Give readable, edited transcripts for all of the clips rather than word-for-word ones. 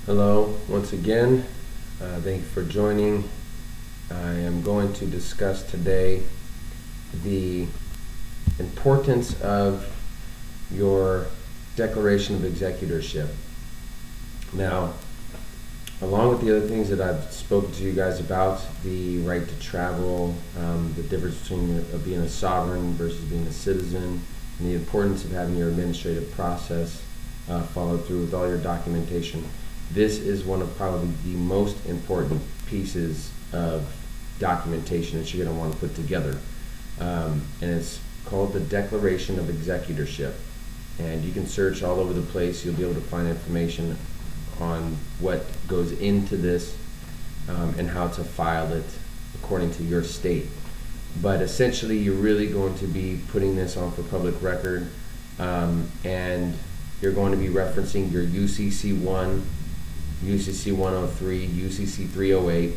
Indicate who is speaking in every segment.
Speaker 1: Hello, once again. Thank you for joining. I am going to discuss today the importance of your declaration of executorship. Now, along with the other things that I've spoken to you guys about, the right to travel, the difference between being a sovereign versus being a citizen, and the importance of having your administrative process followed through with all your documentation. This is one of probably the most important pieces of documentation that you're going to want to put together. And it's called the Declaration of Executorship. And you can search all over the place. You'll be able to find information on what goes into this and how to file it according to your state. But essentially, you're really going to be putting this on for public record, and you're going to be referencing your UCC 1, UCC 103, UCC 308.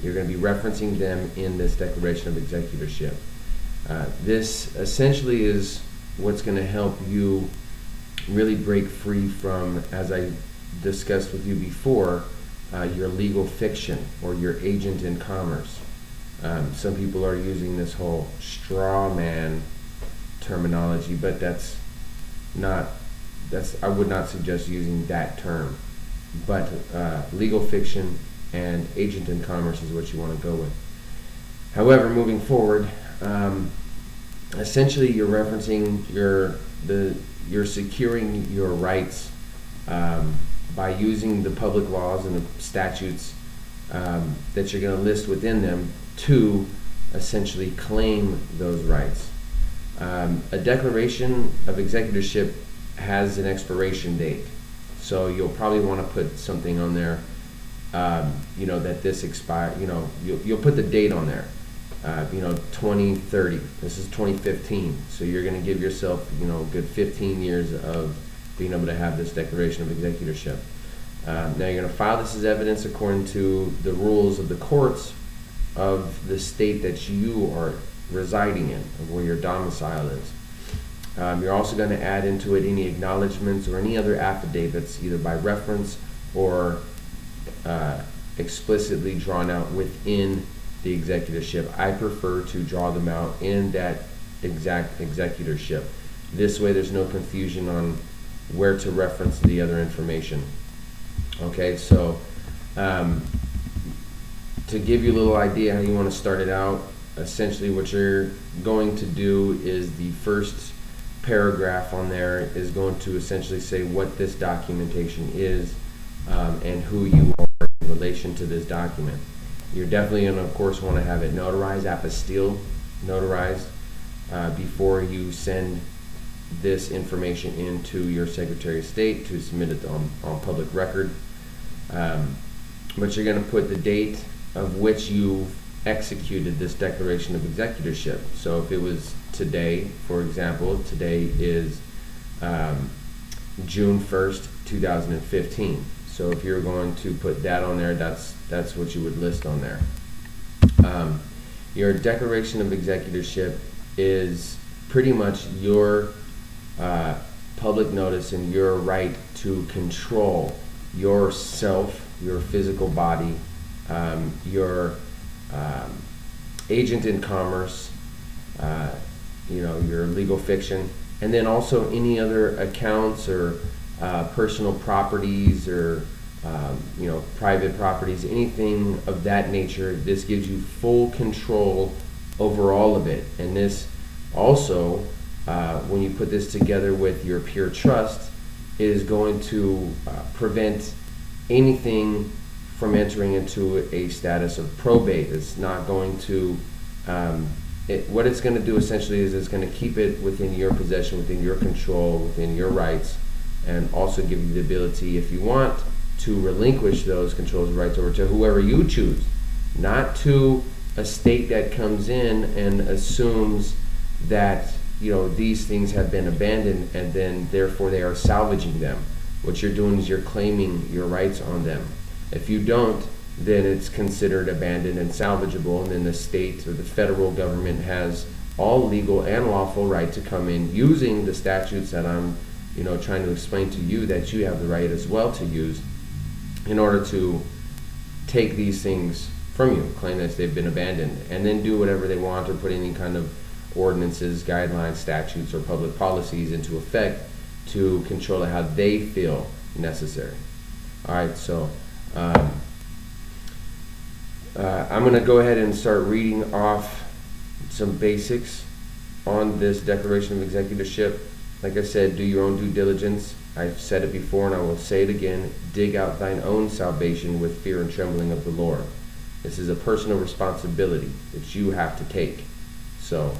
Speaker 1: You're going to be referencing them in this Declaration of Executorship. This essentially is what's going to help you really break free from, as I discussed with you before, your legal fiction or your agent in commerce. Some people are using this whole straw man terminology, but I would not suggest using that term. But legal fiction and agent in commerce is what you want to go with. However, moving forward, essentially you're referencing you're securing your rights by using the public laws and the statutes that you're going to list within them to essentially claim those rights. A declaration of executorship has an expiration date, so you'll probably want to put something on there, that this expire. You'll put the date on there. 2030. This is 2015, so you're going to give yourself, a good 15 years of being able to have this declaration of executorship. Now you're going to file this as evidence according to the rules of the courts of the state that you are residing in, of where your domicile is. You're also going to add into it any acknowledgments or any other affidavits, either by reference or explicitly drawn out within the executorship. I prefer to draw them out in that exact executorship. This way there's no confusion on where to reference the other information. Okay, so to give you a little idea how you want to start it out, essentially what you're going to do is the first paragraph on there is going to essentially say what this documentation is and who you are in relation to this document. You're definitely going to, of course, want to have it notarized, apostille notarized, before you send this information into your Secretary of State to submit it on public record. But you're going to put the date of which you executed this declaration of executorship. So if it was today, for example, today is June 1st, 2015. So if you're going to put that on there, that's what you would list on there. Your declaration of executorship is pretty much your public notice and your right to control yourself, your physical body, your agent in commerce, your legal fiction, and then also any other accounts or personal properties or private properties, anything of that nature. This gives you full control over all of it. And this also, when you put this together with your pure trust, is going to prevent anything from entering into a status of probate. It's not going to, what it's going to do essentially is it's going to keep it within your possession, within your control, within your rights, and also give you the ability, if you want, to relinquish those controls and rights over to whoever you choose, not to a state that comes in and assumes that these things have been abandoned and then therefore they are salvaging them. What you're doing is you're claiming your rights on them. If you don't, then it's considered abandoned and salvageable, and then the state or the federal government has all legal and lawful right to come in using the statutes that I'm trying to explain to you that you have the right as well to use in order to take these things from you, claim that they've been abandoned, and then do whatever they want or put any kind of ordinances, guidelines, statutes, or public policies into effect to control it how they feel necessary. All right, so I'm going to go ahead and start reading off some basics on this declaration of executorship. Like I said, do your own due diligence. I've said it before and I will say it again. Dig out thine own salvation with fear and trembling of the Lord. This is a personal responsibility that you have to take. So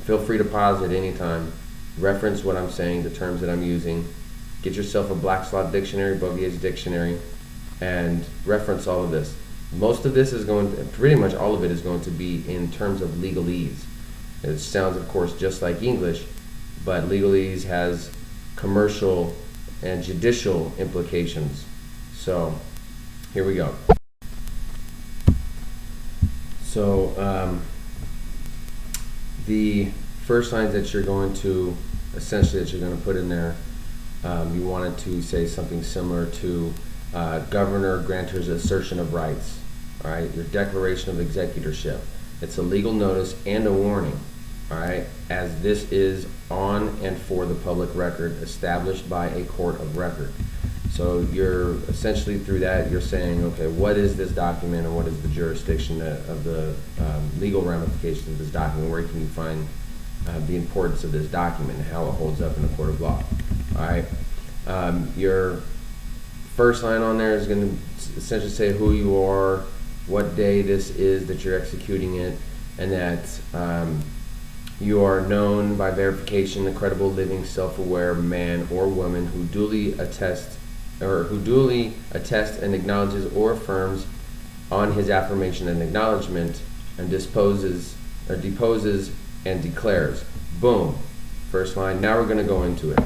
Speaker 1: feel free to pause at any time. Reference what I'm saying, the terms that I'm using. Get yourself a Black's Law dictionary, Bovier's dictionary, and reference all of this. Most of this is pretty much all of it is going to be in terms of legalese. It sounds, of course, just like English, but legalese has commercial and judicial implications. So here we go. So the first lines that you're going to put in there, you wanted to say something similar to governor grantor's assertion of rights. All right, your declaration of executorship. It's a legal notice and a warning. All right, as this is on and for the public record established by a court of record. So you're essentially through that you're saying, okay, what is this document and what is the jurisdiction of the legal ramifications of this document? Where can you find the importance of this document and how it holds up in a court of law? All right, your first line on there is going to essentially say who you are, what day this is that you're executing it, and that you are known by verification, a credible, living, self-aware man or woman who duly attests and acknowledges or affirms on his affirmation and acknowledgement and deposes and declares. Boom. First line. Now we're going to go into it.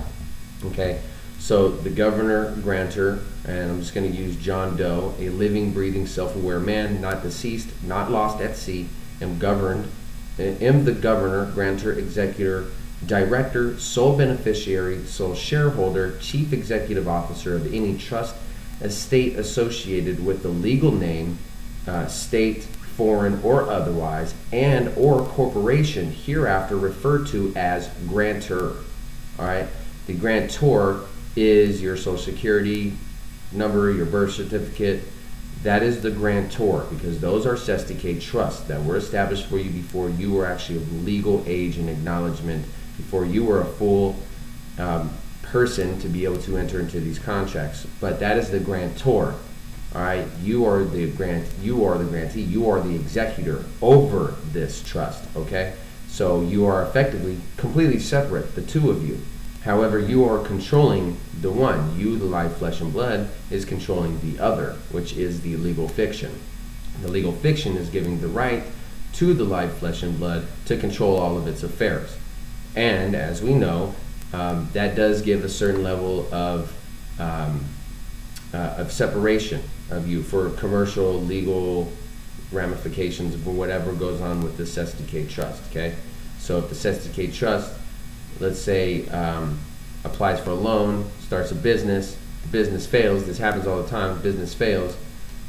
Speaker 1: Okay. So the governor grantor, and I'm just going to use John Doe, a living, breathing, self-aware man, not deceased, not lost at sea, am the governor, grantor, executor, director, sole beneficiary, sole shareholder, chief executive officer of any trust, estate associated with the legal name, state, foreign or otherwise, and or corporation hereafter referred to as grantor. All right, the grantor is your social security number, your birth certificate. That is the grantor, because those are cesticade trusts that were established for you before you were actually of legal age and acknowledgement, before you were a full person to be able to enter into these contracts. But that is the grantor. All right, you are the grantee, you are the executor over this trust. Okay, so you are effectively completely separate, the two of you. However, you are controlling the one. You, the live flesh and blood, is controlling the other, which is the legal fiction. The legal fiction is giving the right to the live flesh and blood to control all of its affairs. And as we know, that does give a certain level of separation of you for commercial, legal ramifications of whatever goes on with the cesticade trust. Okay, so if the cesticade trust, let's say, applies for a loan, starts a business, the business fails. This happens all the time. Business fails.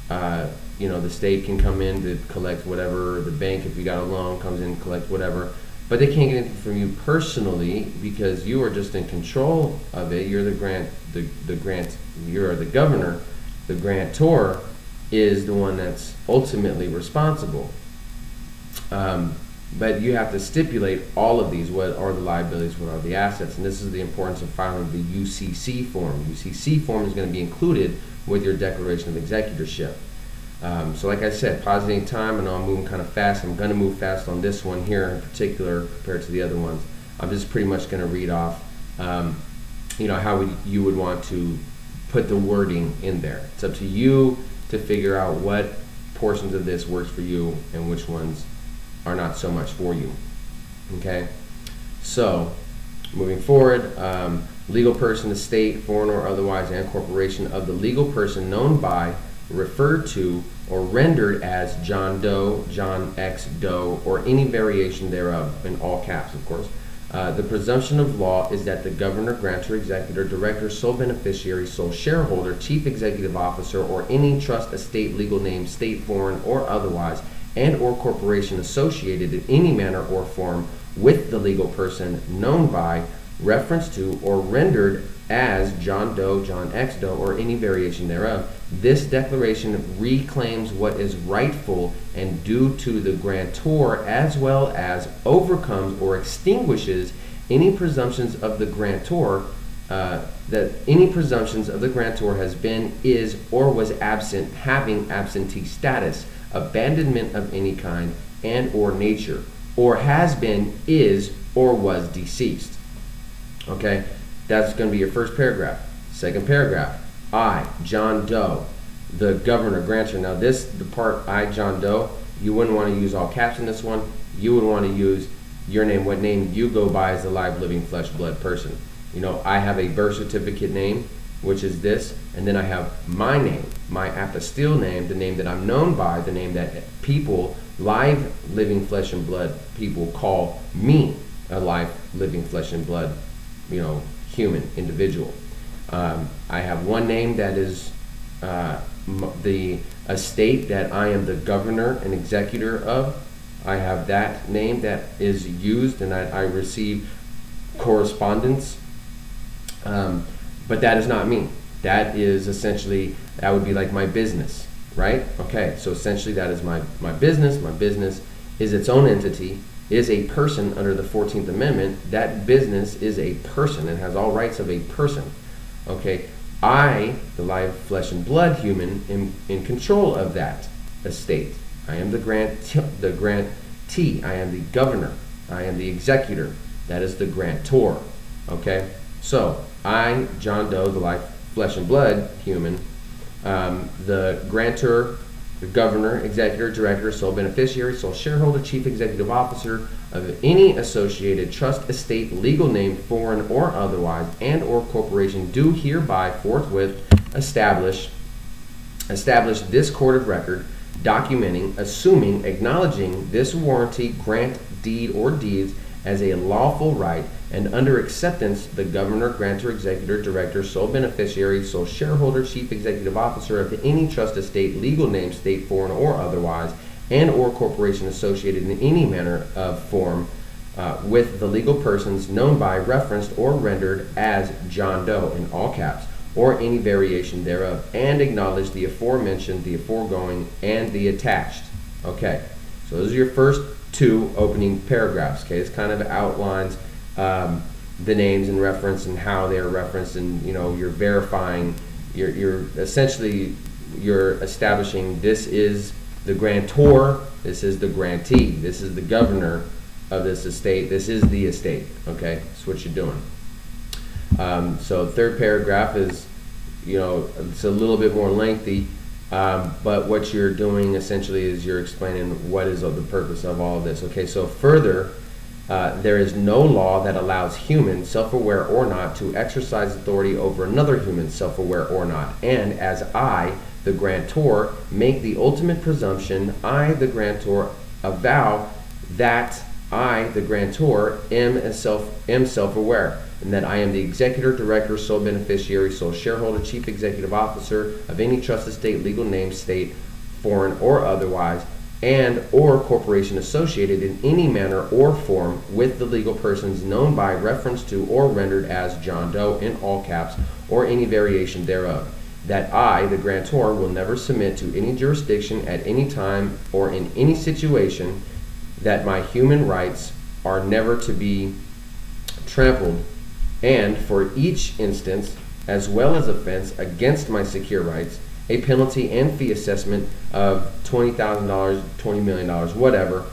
Speaker 1: The state can come in to collect whatever. The bank, if you got a loan, comes in and collect whatever. But they can't get anything from you personally because you are just in control of it. You're you're the governor. The grantor is the one that's ultimately responsible. But you have to stipulate all of these. What are the liabilities? What are the assets? And this is the importance of filing the UCC form. UCC form is going to be included with your declaration of executorship. So like I said, pause at any time. I know I'm moving kind of fast. I'm going to move fast on this one here in particular compared to the other ones. I'm just pretty much going to read off, how you would want to put the wording in there. It's up to you to figure out what portions of this works for you and which ones are not so much for you. Okay, so moving forward, legal person, estate, foreign or otherwise, and corporation of the legal person known by, referred to, or rendered as John Doe, John X Doe, or any variation thereof, in all caps, of course, The presumption of law is that the governor, grantor, executor, director, sole beneficiary, sole shareholder, chief executive officer, or any trust, estate, legal name, state, foreign, or otherwise, and or corporation associated in any manner or form with the legal person known by, reference to, or rendered as John Doe, John X Doe, or any variation thereof. This declaration reclaims what is rightful and due to the grantor, as well as overcomes or extinguishes any presumptions of the grantor that any presumptions of the grantor has been, is, or was absent, having absentee status, abandonment of any kind and or nature, or has been, is, or was deceased. Okay, that's going to be your first paragraph. Second paragraph, I, John Doe, the governor, grantor. Now this, the part I, John Doe, you wouldn't want to use all caps in this one. You would want to use your name, what name you go by as a live, living, flesh, blood person. You know, I have a birth certificate name, which is this, and then I have my name, my apostille name, the name that I'm known by, the name that people, live, living, flesh and blood people call me a live, living, flesh and blood, you know, human individual. I have one name that is the estate that I am the governor and executor of. I have that name that is used, and I receive correspondence, but that is not me. That is essentially, that would be like my business, right? Okay, so essentially that is my business. My business is its own entity, is a person under the 14th Amendment. That business is a person and has all rights of a person. Okay, I, the live flesh and blood human, am in control of that estate. I am the grantee. I am the governor. I am the executor. That is the grantor. Okay, so I, John Doe, the live flesh and blood human, the grantor, the governor, executor, director, sole beneficiary, sole shareholder, chief executive officer of any associated trust, estate, legal name, foreign or otherwise, and or corporation, do hereby forthwith establish this court of record, documenting, assuming, acknowledging this warranty, grant, deed, or deeds as a lawful right, and under acceptance, the governor, grantor, executor, director, sole beneficiary, sole shareholder, chief executive officer of any trust, estate, legal name, state, foreign, or otherwise, and or corporation associated in any manner of form with the legal persons known by, referenced, or rendered as John Doe, in all caps, or any variation thereof, and acknowledge the aforementioned, the aforegoing, and the attached. Okay, so those are your first two opening paragraphs. Okay, this kind of outlines the names and reference and how they're referenced, and you know, you're verifying, you're essentially, you're establishing this is the grantor, this is the grantee, this is the governor of this estate, this is the estate. Okay, that's what you're doing. So third paragraph is, you know, it's a little bit more lengthy, but what you're doing essentially is you're explaining what is the purpose of all of this. Okay, so further, there is no law that allows human, self-aware or not, to exercise authority over another human, self-aware or not. And as I, the grantor, make the ultimate presumption, I, the grantor, avow that I, the grantor, am self-aware, and that I am the executor, director, sole beneficiary, sole shareholder, chief executive officer of any trust, estate, legal name, state, foreign or otherwise, and or corporation associated in any manner or form with the legal persons known by, reference to, or rendered as John Doe, in all caps, or any variation thereof. That I, the grantor, will never submit to any jurisdiction at any time or in any situation, that my human rights are never to be trampled, and for each instance, as well as offense against my secure rights, a penalty and fee assessment of $20,000, $20 million, whatever,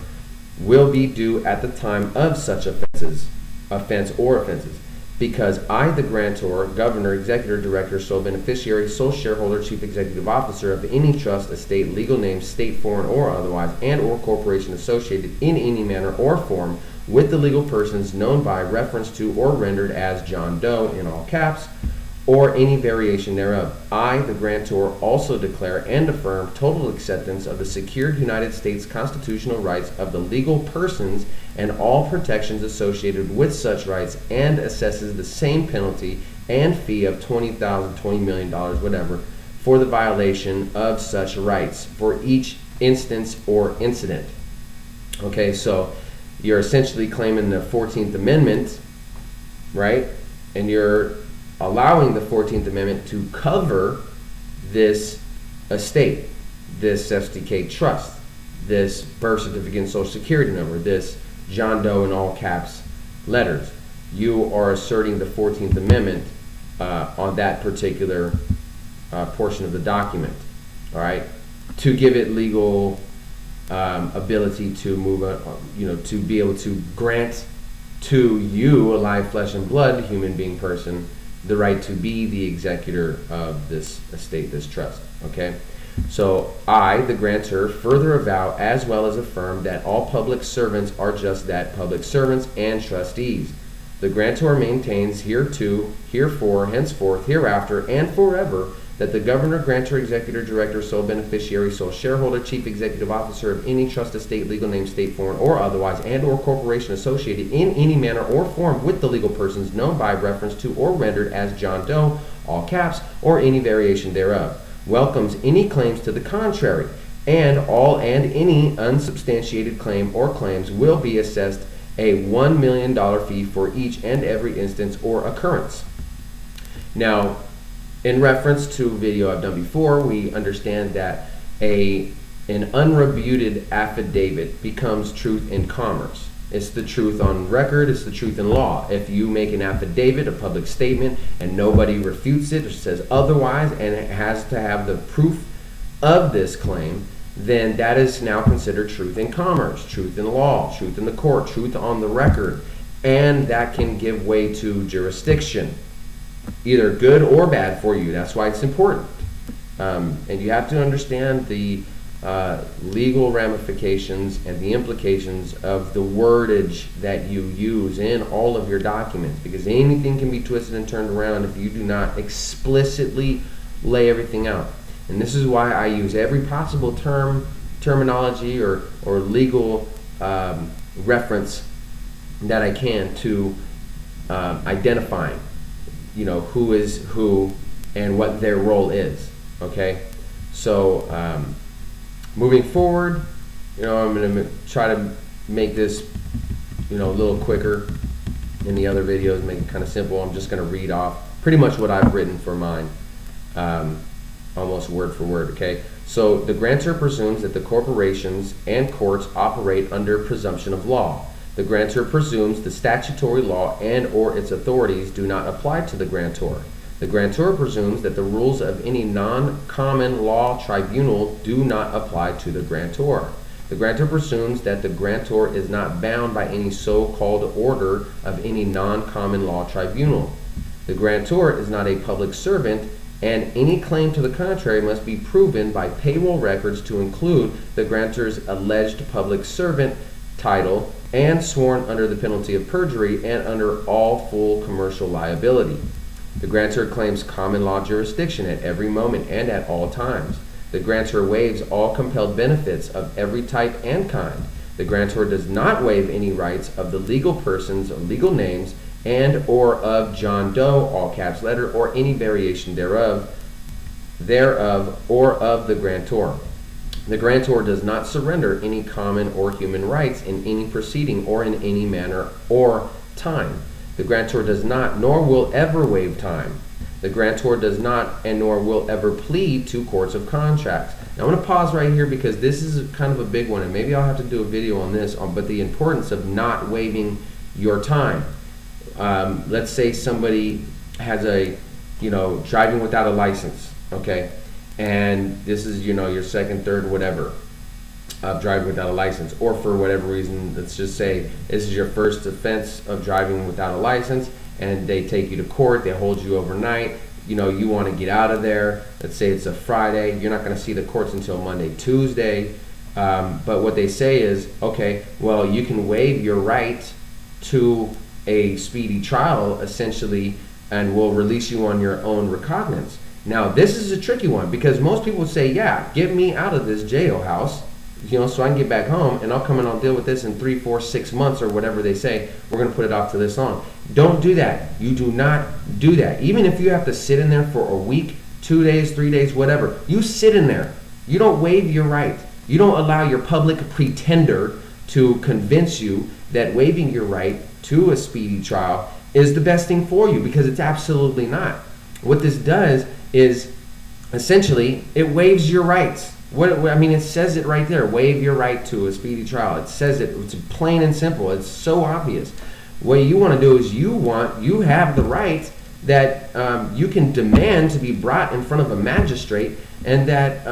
Speaker 1: will be due at the time of such offense or offenses. Because I, the grantor, governor, executor, director, sole beneficiary, sole shareholder, chief executive officer of any trust, estate, legal name, state, foreign or otherwise, and or corporation associated in any manner or form with the legal persons known by, reference to, or rendered as John Doe, in all caps, or any variation thereof. I, the grantor, also declare and affirm total acceptance of the secured United States constitutional rights of the legal persons and all protections associated with such rights, and assesses the same penalty and fee of $20,000, $20 million, whatever, for the violation of such rights for each instance or incident. Okay, so you're essentially claiming the 14th Amendment, right? And you're allowing the 14th Amendment to cover this estate, this FSDK trust, this birth certificate and social security number, this John Doe in all caps letters. You are asserting the 14th Amendment on that particular portion of the document, all right, to give it legal ability to move, to be able to grant to you, a live flesh and blood human being person, the right to be the executor of this estate, this trust. Okay, so I, the grantor, further avow as well as affirm that all public servants are just that, public servants and trustees. The grantor maintains hereto, herefore, henceforth, hereafter, and forever, that the governor, grantor, executor, director, sole beneficiary, sole shareholder, chief executive officer of any trust, estate, legal name, state, foreign, or otherwise, and or corporation associated in any manner or form with the legal persons known by reference to or rendered as John Doe, all caps, or any variation thereof, welcomes any claims to the contrary, and any unsubstantiated claim or claims will be assessed a $1 million fee for each and every instance or occurrence. Now, in reference to a video I've done before, we understand that an unrefuted affidavit becomes truth in commerce. It's the truth on record, it's the truth in law. If you make an affidavit, a public statement, and nobody refutes it or says otherwise, and it has to have the proof of this claim, then that is now considered truth in commerce, truth in law, truth in the court, truth on the record, and that can give way to jurisdiction, either good or bad for you. That's why it's important. And you have to understand the legal ramifications and the implications of the wordage that you use in all of your documents, because anything can be twisted and turned around if you do not explicitly lay everything out. And this is why I use every possible terminology or legal reference that I can to identifying who is who and what their role is. Okay, so moving forward, I'm going to try to make this a little quicker in the other videos, make it kind of simple. I'm just going to read off pretty much what I've written for mine, almost word for word. Okay, so the grantor presumes that the corporations and courts operate under presumption of law. The grantor presumes the statutory law and or its authorities do not apply to the grantor. The grantor presumes that the rules of any non-common law tribunal do not apply to the grantor. The grantor presumes that the grantor is not bound by any so-called order of any non-common law tribunal. The grantor is not a public servant, and any claim to the contrary must be proven by payroll records to include the grantor's alleged public servant title and sworn under the penalty of perjury and under all full commercial liability. The grantor claims common law jurisdiction at every moment and at all times. The grantor waives all compelled benefits of every type and kind. The grantor does not waive any rights of the legal persons or legal names and or of John Doe, all caps letter, or any variation thereof, or of the grantor. The grantor does not surrender any common or human rights in any proceeding or in any manner or time. The grantor does not nor will ever waive time. The grantor does not and nor will ever plead to courts of contracts. Now I'm going to pause right here because this is kind of a big one, and maybe I'll have to do a video on this, but the importance of not waiving your time. Let's say somebody has driving without a license, okay? And this is, your second, third, whatever, of driving without a license, or for whatever reason, let's just say this is your first offense of driving without a license, and they take you to court, they hold you overnight, you want to get out of there. Let's say it's a Friday, you're not going to see the courts until Monday, Tuesday, but what they say is, okay, well, you can waive your right to a speedy trial, essentially, and we'll release you on your own recognizance. Now, this is a tricky one because most people would say, yeah, get me out of this jailhouse, so I can get back home, and I'll come and I'll deal with this in 3, 4, 6 months or whatever they say. We're going to put it off to this long. Don't do that. You do not do that. Even if you have to sit in there for a week, 2 days, 3 days, whatever, you sit in there. You don't waive your right. You don't allow your public pretender to convince you that waiving your right to a speedy trial is the best thing for you, because it's absolutely not. What this does is essentially it waives your rights. It says it right there. Waive your right to a speedy trial. It says it. It's plain and simple. It's so obvious. What you want to do is you have the right that you can demand to be brought in front of a magistrate, and that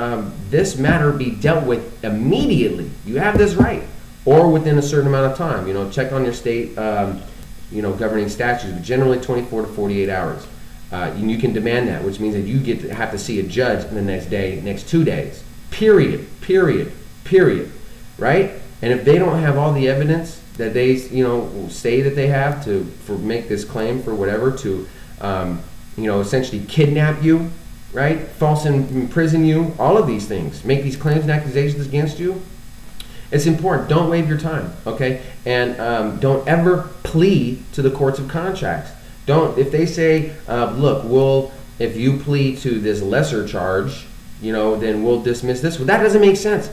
Speaker 1: this matter be dealt with immediately. You have this right, or within a certain amount of time. Check on your state, governing statutes, but generally 24 to 48 hours. You can demand that, which means that you have to see a judge in the next day, next 2 days. Period. Right? And if they don't have all the evidence that they, say that they have to make this claim for whatever, to, essentially kidnap you, right? False imprison you, all of these things, make these claims and accusations against you. It's important. Don't waive your time, okay? And don't ever plea to the courts of contracts. If they say, look, if you plead to this lesser charge, then we'll dismiss this. Well, that doesn't make sense.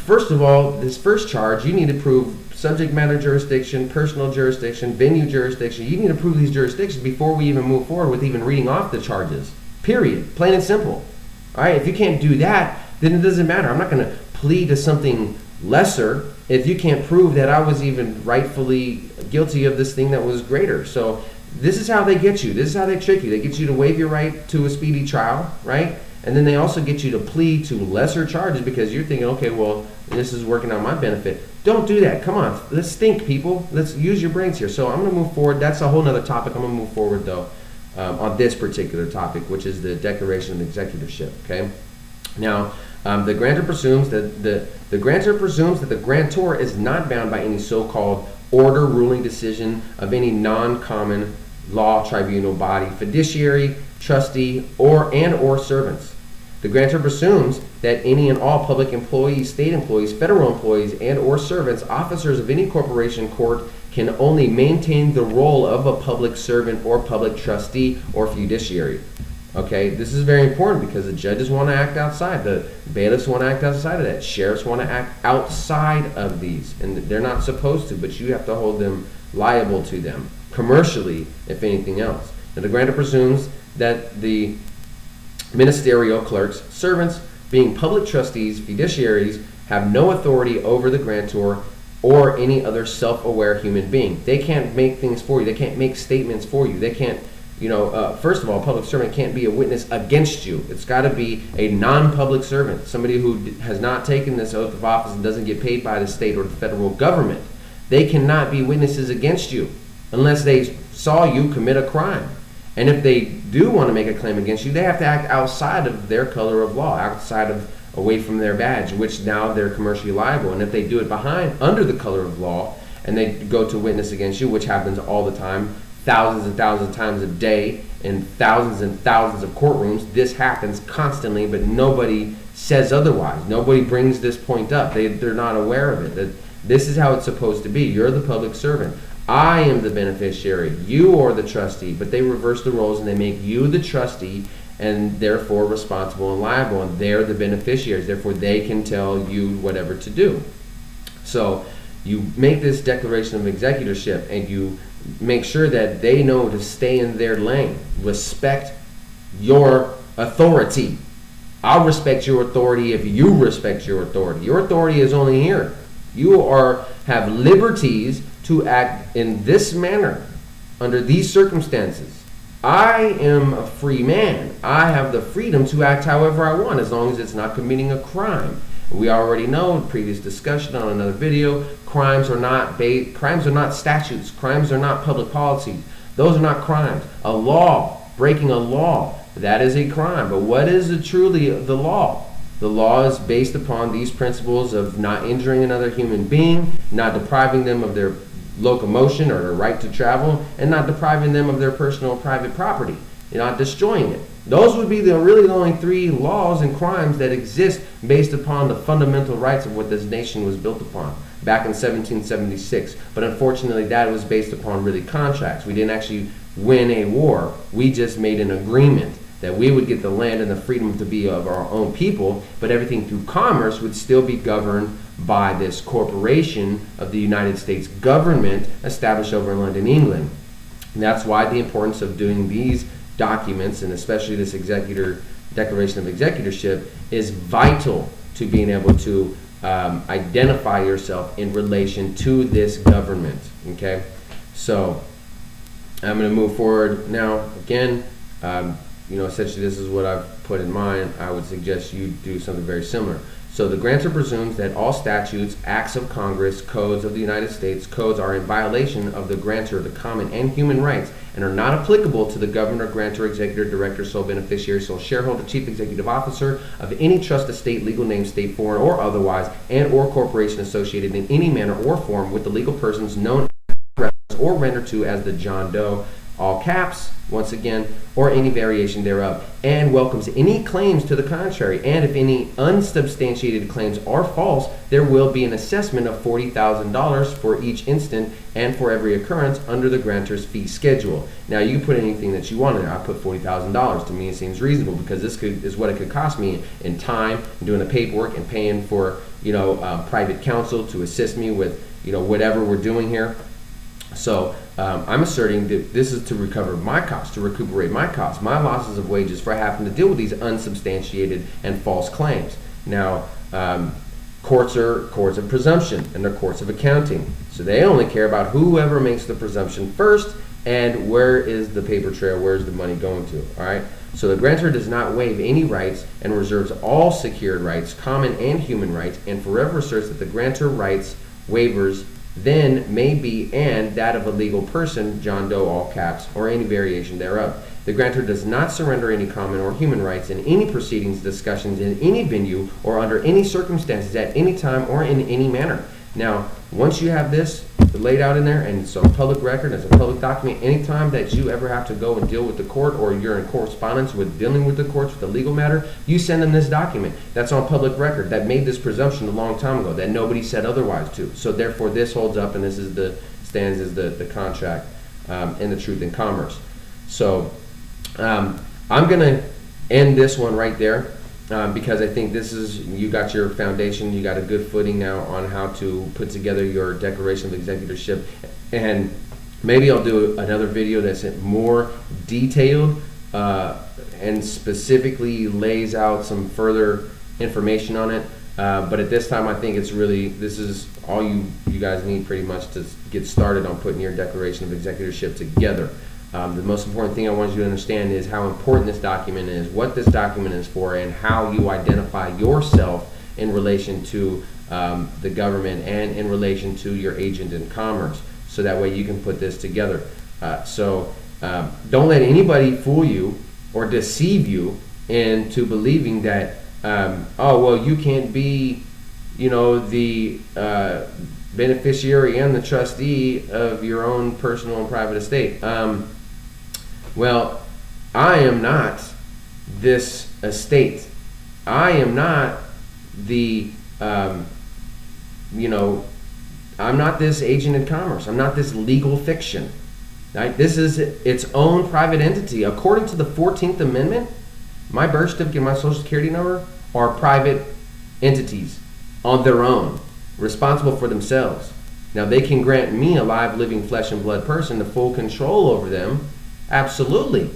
Speaker 1: First of all, this first charge, you need to prove subject matter jurisdiction, personal jurisdiction, venue jurisdiction. You need to prove these jurisdictions before we even move forward with even reading off the charges. Period. Plain and simple. All right, if you can't do that, then it doesn't matter. I'm not going to plead to something lesser if you can't prove that I was even rightfully guilty of this thing that was greater. So this is how they get you. This is how they trick you. They get you to waive your right to a speedy trial, right? And then they also get you to plead to lesser charges because you're thinking, okay, well, this is working on my benefit. Don't do that. Come on. Let's think, people. Let's use your brains here. So I'm going to move forward. That's a whole nother topic. I'm going to move forward, though, on this particular topic, which is the declaration of executorship, okay? Now, the grantor presumes that the grantor is not bound by any so-called order, ruling, decision of any non-common law tribunal body, fiduciary, trustee, or servants. The grantor presumes that any and all public employees, state employees, federal employees, and or servants, officers of any corporation, court, can only maintain the role of a public servant or public trustee or fiduciary. Okay, this is very important because the judges want to act outside, the bailiffs want to act outside of that, sheriffs want to act outside of these, and they're not supposed to, but you have to hold them liable to them, commercially, if anything else. Now, the grantor presumes that the ministerial clerks, servants, being public trustees, fiduciaries, have no authority over the grantor or any other self-aware human being. They can't make things for you. They can't make statements for you. They can't, first of all, a public servant can't be a witness against you. It's got to be a non-public servant, somebody who has not taken this oath of office and doesn't get paid by the state or the federal government. They cannot be witnesses against you unless they saw you commit a crime. And if they do want to make a claim against you, they have to act outside of their color of law, away from their badge, which now they're commercially liable. And if they do it under the color of law, and they go to witness against you, which happens all the time, thousands and thousands of times a day, in thousands and thousands of courtrooms, this happens constantly, but nobody says otherwise. Nobody brings this point up. They're not aware of it. That this is how it's supposed to be. You're the public servant. I am the beneficiary. You are the trustee. But they reverse the roles and they make you the trustee and therefore responsible and liable. And they're the beneficiaries. Therefore, they can tell you whatever to do. So you make this declaration of executorship and you make sure that they know to stay in their lane. Respect your authority. I'll respect your authority if you respect your authority. Your authority is only here. You have liberties to act in this manner under these circumstances. I am a free man. I have the freedom to act however I want as long as it's not committing a crime. We already know in previous discussion on another video, crimes are not statutes. Crimes are not public policies. Those are not crimes. A law, breaking a law, that is a crime. But what is truly the law? The law is based upon these principles of not injuring another human being, not depriving them of their locomotion or the right to travel, and not depriving them of their personal private property. You're not destroying it. Those would be really the only 3 laws and crimes that exist based upon the fundamental rights of what this nation was built upon back in 1776. But unfortunately, that was based upon really contracts. We didn't actually win a war. We just made an agreement that we would get the land and the freedom to be of our own people, but everything through commerce would still be governed by this corporation of the United States government established over in London, England. And that's why the importance of doing these documents, and especially this Declaration of Executorship, is vital to being able to identify yourself in relation to this government. Okay, so I'm going to move forward now. Again, essentially this is what I've put in mind. I would suggest you do something very similar. So the grantor presumes that all statutes, acts of Congress, codes of the United States, codes are in violation of the grantor of the common and human rights and are not applicable to the governor, grantor, executor, director, sole beneficiary, sole shareholder, chief executive officer of any trust, estate, legal name, state, foreign, or otherwise, and or corporation associated in any manner or form with the legal persons known as or rendered to as the John Doe, all caps, once again, or any variation thereof, and welcomes any claims to the contrary. And if any unsubstantiated claims are false, there will be an assessment of $40,000 for each instant and for every occurrence under the grantor's fee schedule. Now, you can put anything that you want in there. I put $40,000. To me, it seems reasonable because this is what it could cost me in time, doing the paperwork, and paying for private counsel to assist me with whatever we're doing here. So I'm asserting that this is to recover my costs, to recuperate my costs, my losses of wages for having to deal with these unsubstantiated and false claims. Now, courts are courts of presumption and they're courts of accounting. So they only care about whoever makes the presumption first and where is the paper trail, where's the money going to, all right? So the grantor does not waive any rights and reserves all secured rights, common and human rights, and forever asserts that the grantor rights waivers then may be and that of a legal person, John Doe, all caps, or any variation thereof. The grantor does not surrender any common or human rights in any proceedings, discussions, in any venue, or under any circumstances, at any time, or in any manner. Now, once you have this laid out in there, and it's a public record, it's a public document, anytime that you ever have to go and deal with the court, or you're in correspondence with dealing with the courts with a legal matter, you send them this document. That's on public record. That made this presumption a long time ago, that nobody said otherwise to. So therefore, this holds up, and this is stands as the contract and the truth in commerce. So I'm going to end this one right there. Because I think you got your foundation, you got a good footing now on how to put together your declaration of executorship, and maybe I'll do another video that's more detailed and specifically lays out some further information on it. But at this time, I think this is all you guys need pretty much to get started on putting your declaration of executorship together. The most important thing I want you to understand is how important this document is, what this document is for, and how you identify yourself in relation to the government and in relation to your agent in commerce, so that way you can put this together. Don't let anybody fool you or deceive you into believing that, you can't be, the beneficiary and the trustee of your own personal and private estate. Well, I am not this estate. I am not I'm not this agent in commerce. I'm not this legal fiction. Right? This is its own private entity. According to the 14th Amendment, my birth certificate and my social security number are private entities on their own, responsible for themselves. Now, they can grant me, a live, living, flesh and blood person, the full control over them. Absolutely.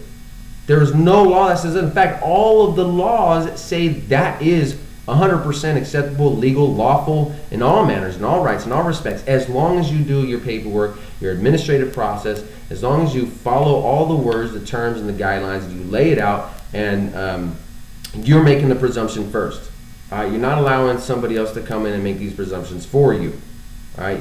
Speaker 1: There is no law that says that. In fact, all of the laws say that is 100% acceptable, legal, lawful, in all manners, in all rights, in all respects, as long as you do your paperwork, your administrative process, as long as you follow all the words, the terms, and the guidelines, you lay it out, and you're making the presumption first. You're not allowing somebody else to come in and make these presumptions for you.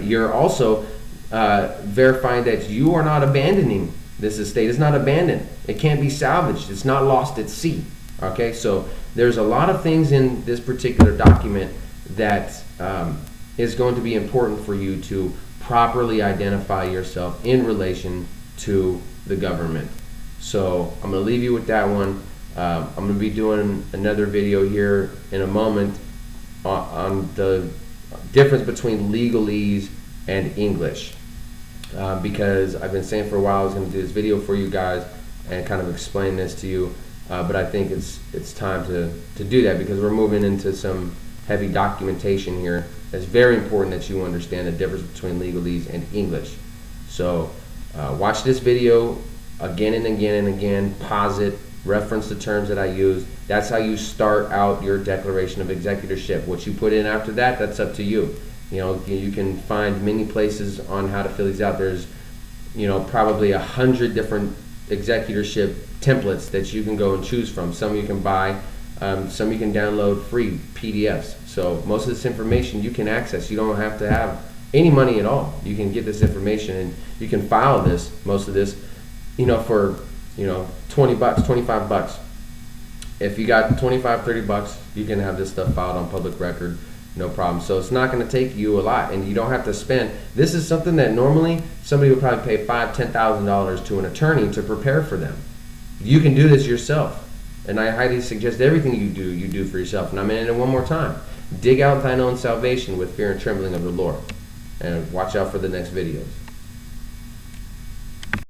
Speaker 1: You're also verifying that you are not abandoning this estate. Is not abandoned. It can't be salvaged. It's not lost at sea. Okay, so there's a lot of things in this particular document that is going to be important for you to properly identify yourself in relation to the government. So I'm going to leave you with that one. I'm going to be doing another video here in a moment on the difference between legalese and English, because I've been saying for a while I was going to do this video for you guys and kind of explain this to you, but I think it's time to do that, because we're moving into some heavy documentation here. It's very important that you understand the difference between legalese and English. So watch this video again and again and again, pause it, reference the terms that I use. That's how you start out your declaration of executorship. What you put in after that, that's up to you. You know, you can find many places on how to fill these out. There's, you know, probably 100 different executorship templates that you can go and choose from. Some you can buy, some you can download free PDFs. So most of this information you can access. You don't have to have any money at all. You can get this information and you can file this, most of this, you know, for, you know, 20 bucks, 25 bucks. If you got 25, 30 bucks, you can have this stuff filed on public record, no problem. So it's not going to take you a lot, and you don't have to spend. This is something that normally somebody would probably pay $5,000, $10,000 to an attorney to prepare for them. You can do this yourself, and I highly suggest everything you do for yourself. And I'm in it one more time. Dig out thine own salvation with fear and trembling of the Lord, and watch out for the next videos.